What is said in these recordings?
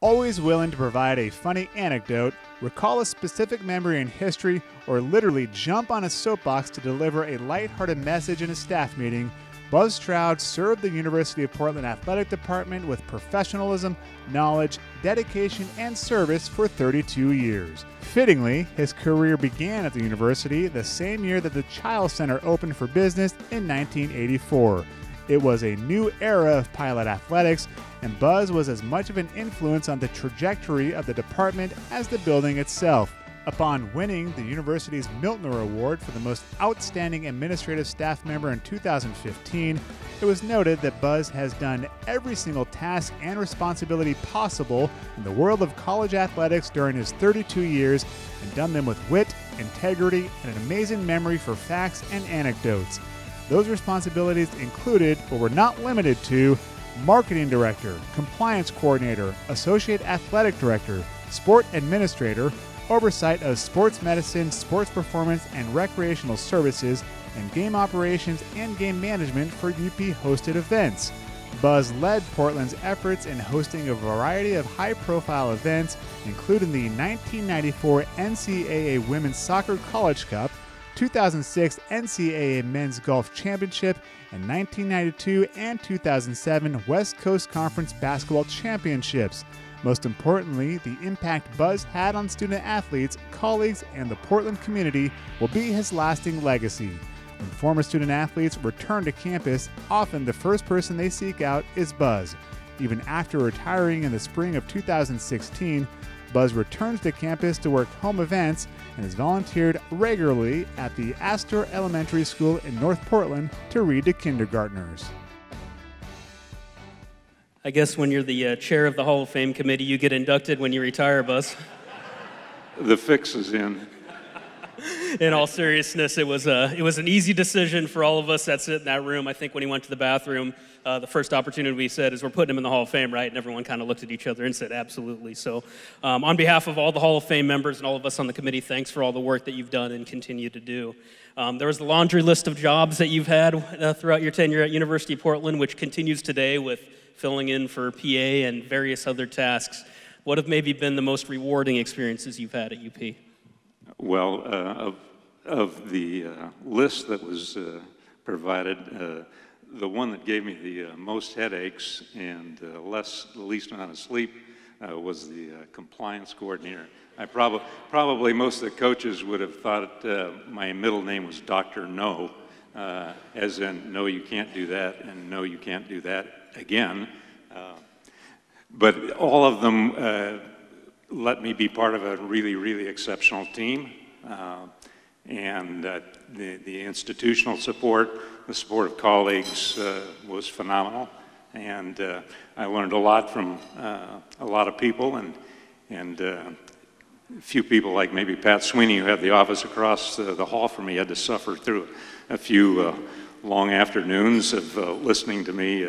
Always willing to provide a funny anecdote, recall a specific memory in history, or literally jump on a soapbox to deliver a lighthearted message in a staff meeting, Buzz Stroud served the University of Portland Athletic Department with professionalism, knowledge, dedication, and service for 32 years. Fittingly, his career began at the university the same year that the Child Center opened for business in 1984. It was a new era of pilot athletics, and Buzz was as much of an influence on the trajectory of the department as the building itself. Upon winning the university's Miltner Award for the most outstanding administrative staff member in 2015, it was noted that Buzz has done every single task and responsibility possible in the world of college athletics during his 32 years and done them with wit, integrity, and an amazing memory for facts and anecdotes. Those responsibilities included, but were not limited to, marketing director, compliance coordinator, associate athletic director, sport administrator, oversight of sports medicine, sports performance and recreational services, and game operations and game management for UP-hosted events. Buzz led Portland's efforts in hosting a variety of high-profile events, including the 1994 NCAA Women's Soccer College Cup, 2006 NCAA Men's Golf Championship, and 1992 and 2007 West Coast Conference Basketball Championships. Most importantly, the impact Buzz had on student athletes, colleagues, and the Portland community will be his lasting legacy. When former student athletes return to campus, often the first person they seek out is Buzz. Even after retiring in the spring of 2016, Buzz returns to campus to work home events and has volunteered regularly at the Astor Elementary School in North Portland to read to kindergartners. I guess when you're the chair of the Hall of Fame committee, you get inducted when you retire, Buzz. The fix is in. In all seriousness, it was an easy decision for all of us that sit in that room. I think when he went to the bathroom, the first opportunity we said is, we're putting him in the Hall of Fame, right? And everyone kind of looked at each other and said, absolutely. So on behalf of all the Hall of Fame members and all of us on the committee, thanks for all the work that you've done and continue to do. There was the laundry list of jobs that you've had throughout your tenure at University of Portland, which continues today with filling in for PA and various other tasks. What have maybe been the most rewarding experiences you've had at UP? Well, of the list that was provided, the one that gave me the most headaches and the least amount of sleep was the compliance coordinator. Probably most of the coaches would have thought my middle name was Dr. No, as in, no, you can't do that, and no, you can't do that again. But all of them let me be part of a really, really exceptional team. And the institutional support, the support of colleagues was phenomenal. And I learned a lot from a lot of people, and a few people like maybe Pat Sweeney, who had the office across the hall from me, had to suffer through a few long afternoons of listening to me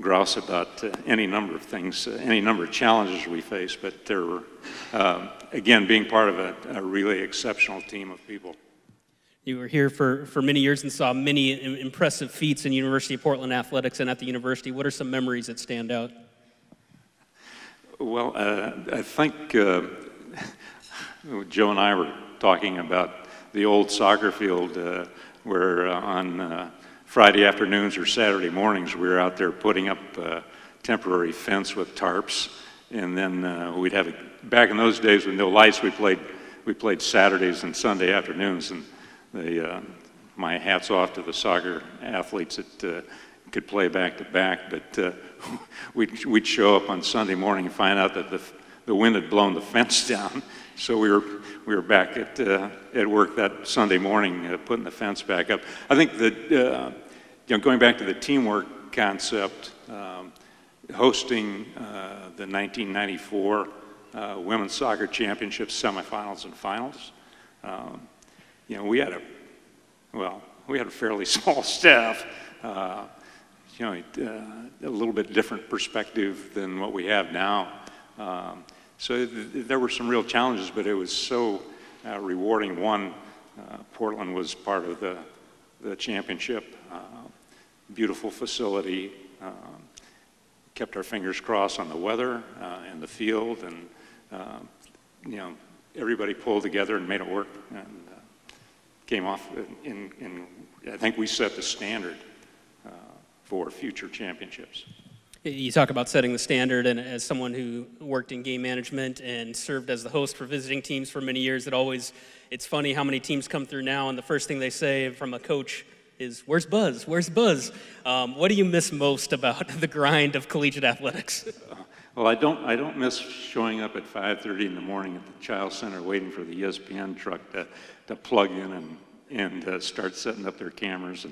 grouse about any number of things, any number of challenges we face, but there were, again, being part of a really exceptional team of people. You were here for many years and saw many impressive feats in University of Portland athletics and at the university. What are some memories that stand out? Well, I think Joe and I were talking about the old soccer field where on Friday afternoons or Saturday mornings, we were out there putting up a temporary fence with tarps, and then we'd have back in those days with no lights, we played Saturdays and Sunday afternoons, and my hat's off to the soccer athletes that could play back to back, but we'd show up on Sunday morning and find out that the wind had blown the fence down, so we were back at work that Sunday morning putting the fence back up. I think that going back to the teamwork concept, hosting the 1994 Women's Soccer Championship semifinals and finals, we had a fairly small staff. A little bit different perspective than what we have now. So there were some real challenges, but it was so rewarding. One, Portland was part of the championship. Beautiful facility, kept our fingers crossed on the weather and the field, and you know, everybody pulled together and made it work, and came off in I think we set the standard for future championships. You talk about setting the standard, and as someone who worked in game management and served as the host for visiting teams for many years, it's funny how many teams come through now, and the first thing they say from a coach is, "Where's Buzz? Where's Buzz?" What do you miss most about the grind of collegiate athletics? Well, I don't miss showing up at 5:30 in the morning at the Child Center waiting for the ESPN truck to plug in and start setting up their cameras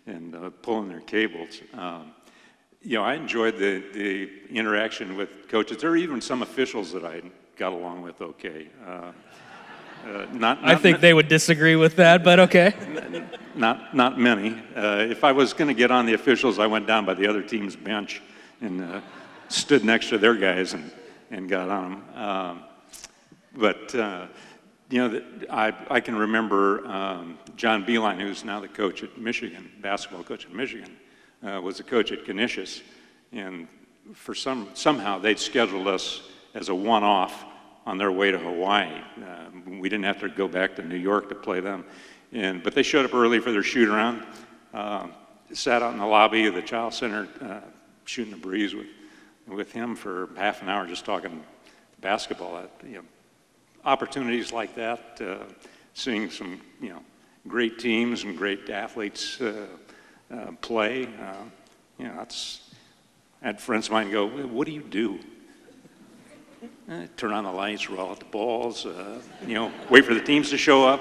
and pulling their cables. You know, I enjoyed the interaction with coaches. There were even some officials that I got along with okay. I think they would disagree with that, but okay. Not many. If I was going to get on the officials, I went down by the other team's bench and stood next to their guys and got on them. But you know, I can remember John Beeline, who's now the coach at Michigan, basketball coach at Michigan, was the coach at Canisius, and for somehow they'd scheduled us as a one-off on their way to Hawaii. We didn't have to go back to New York to play them, but they showed up early for their shoot-around, sat out in the lobby of the Child Center shooting a breeze with him for half an hour just talking basketball. You know, opportunities like that, seeing some, you know, great teams and great athletes play. You know, I had friends of mine go, "What do you do?" Turn on the lights, roll out the balls, you know, wait for the teams to show up.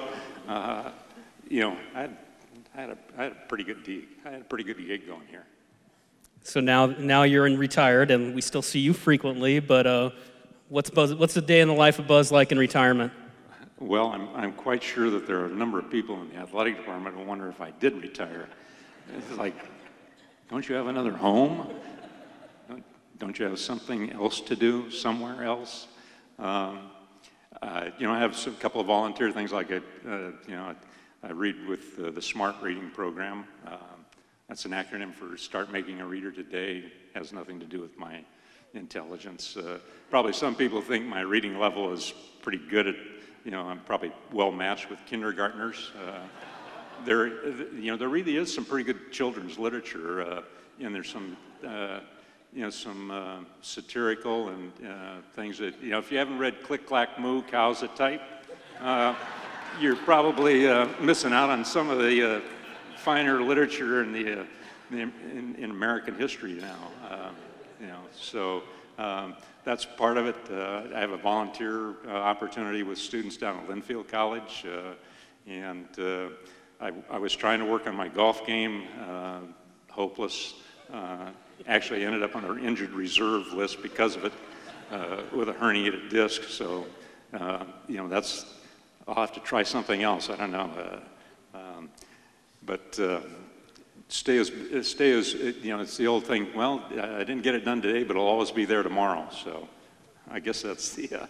You know, I had a pretty good gig. I had a pretty good gig going here. So now you're retired, and we still see you frequently. But what's the day in the life of Buzz like in retirement? Well, I'm quite sure that there are a number of people in the athletic department who wonder if I did retire. It's like, don't you have another home? Don't you have something else to do somewhere else? You know, I have a couple of volunteer things like you know, I read with the Smart Reading Program. That's an acronym for Start Making a Reader Today. Has nothing to do with my intelligence. Probably some people think my reading level is pretty good at, you know, I'm probably well matched with kindergartners. You know, there really is some pretty good children's literature, and there's some, you know, some satirical and things that, you know, if you haven't read Click Clack Moo, Cows That Type, you're probably missing out on some of the finer literature in American history now. You know, so that's part of it. I have a volunteer opportunity with students down at Linfield College, and I was trying to work on my golf game, hopeless. Actually ended up on an injured reserve list because of it, with a herniated disc. So, you know, I'll have to try something else. I don't know. But stay as you know, it's the old thing. Well, I didn't get it done today, but it'll always be there tomorrow. So, I guess that's the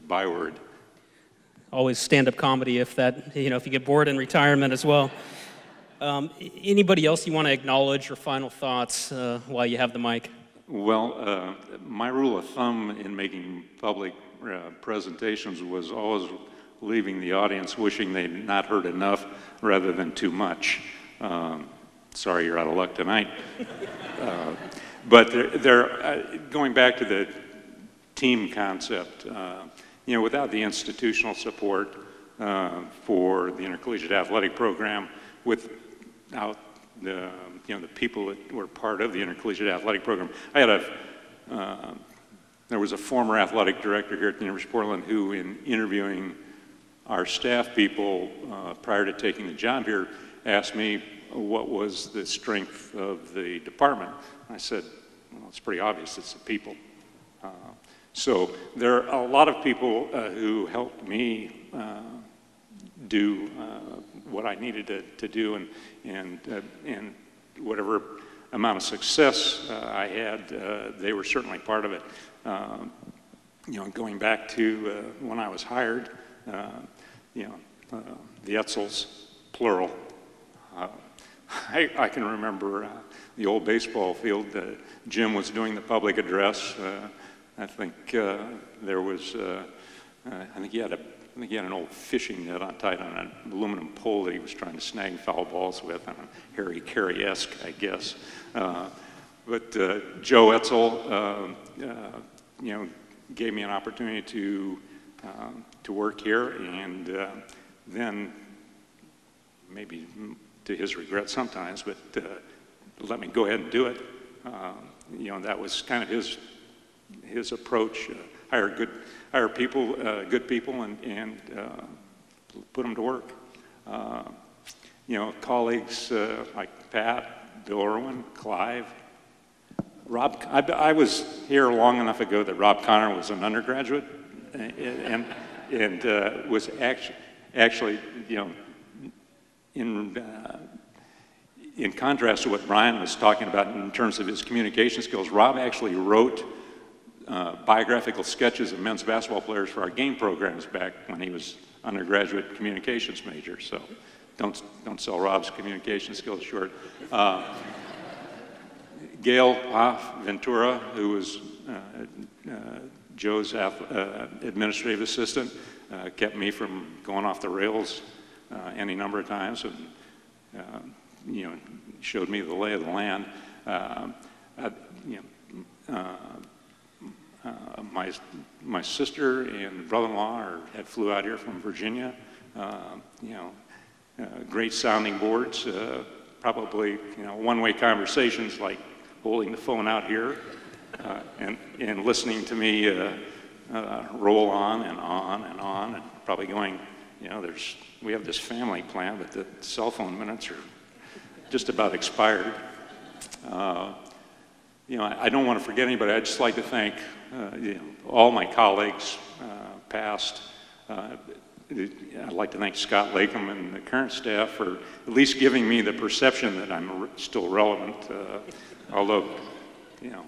byword. Always stand-up comedy if you get bored in retirement as well. Anybody else you want to acknowledge or final thoughts while you have the mic? Well, my rule of thumb in making public presentations was always leaving the audience wishing they'd not heard enough rather than too much. Sorry, you're out of luck tonight. But going back to the team concept, you know, without the institutional support for the intercollegiate athletic program, without the people that were part of the intercollegiate athletic program, there was a former athletic director here at the University of Portland who, in interviewing our staff people prior to taking the job here, asked me what was the strength of the department. I said, well, it's pretty obvious, it's the people. So there are a lot of people who helped me do what I needed to do, and whatever amount of success I had, they were certainly part of it. You know, going back to when I was hired, you know, the Etzels, plural, I can remember the old baseball field. Jim was doing the public address. I think there was, I think he had an old fishing net tied on an aluminum pole that he was trying to snag foul balls with, and Harry Carey-esque, I guess. But Joe Etzel, you know, gave me an opportunity to work here, and then, maybe to his regret sometimes, but let me go ahead and do it. You know, that was kind of his approach: hire people, good people, and put them to work. You know, colleagues like Pat, Bill Irwin, Clive, Rob. I was here long enough ago that Rob Connor was an undergraduate, and was actually, you know, in contrast to what Brian was talking about in terms of his communication skills, Rob actually wrote biographical sketches of men's basketball players for our game programs back when he was undergraduate communications major. So don't sell Rob's communication skills short. Gail Ventura, who was Joe's administrative assistant, kept me from going off the rails any number of times, and you know, showed me the lay of the land. You know, my sister and brother-in-law had flew out here from Virginia. You know, great sounding boards. Probably, you know, one-way conversations like holding the phone out here and listening to me roll on and on and on, and probably going, you know, we have this family plan, but the cell phone minutes are just about expired. You know, I don't want to forget anybody. I'd just like to thank you know, all my colleagues, past. I'd like to thank Scott Latham and the current staff for at least giving me the perception that I'm still relevant. Although, you know,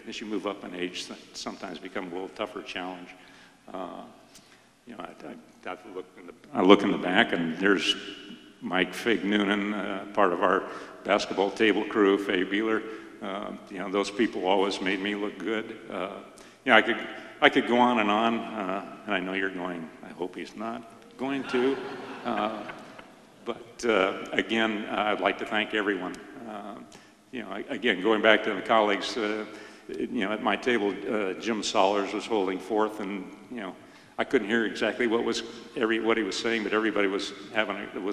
as you move up in age, that sometimes become a little tougher challenge. You know, I look in the back, and there's Mike Fig Noonan, part of our basketball table crew, Faye Beeler. You know, those people always made me look good. You know, I could go on, and I know you're going, I hope he's not going to. But again, I'd like to thank everyone. You know, again, going back to the colleagues, you know, at my table, Jim Sollers was holding forth, and you know, I couldn't hear exactly what he was saying, but everybody was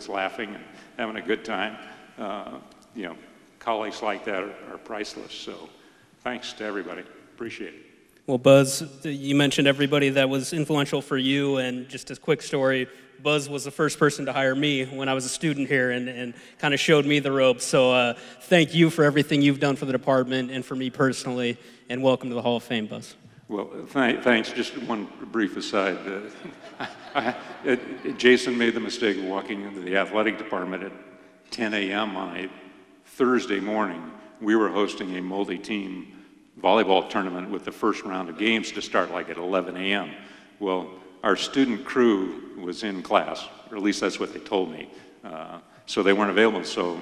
laughing and having a good time. You know, colleagues like that are priceless. So, thanks to everybody. Appreciate it. Well, Buzz, you mentioned everybody that was influential for you, and just a quick story. Buzz was the first person to hire me when I was a student here, and kind of showed me the ropes. So thank you for everything you've done for the department and for me personally, and welcome to the Hall of Fame, Buzz. Well, thanks. Just one brief aside. Jason made the mistake of walking into the athletic department at 10 a.m. on a Thursday morning. We were hosting a multi-team volleyball tournament with the first round of games to start like at 11 a.m. Well, our student crew was in class, or at least that's what they told me. So they weren't available. So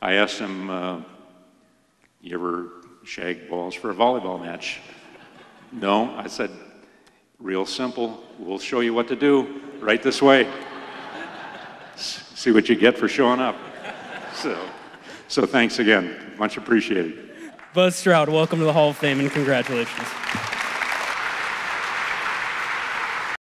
I asked them, you ever shag balls for a volleyball match? No, I said, real simple. We'll show you what to do. Right this way. See what you get for showing up. So thanks again. Much appreciated. Buzz Stroud, welcome to the Hall of Fame, and congratulations.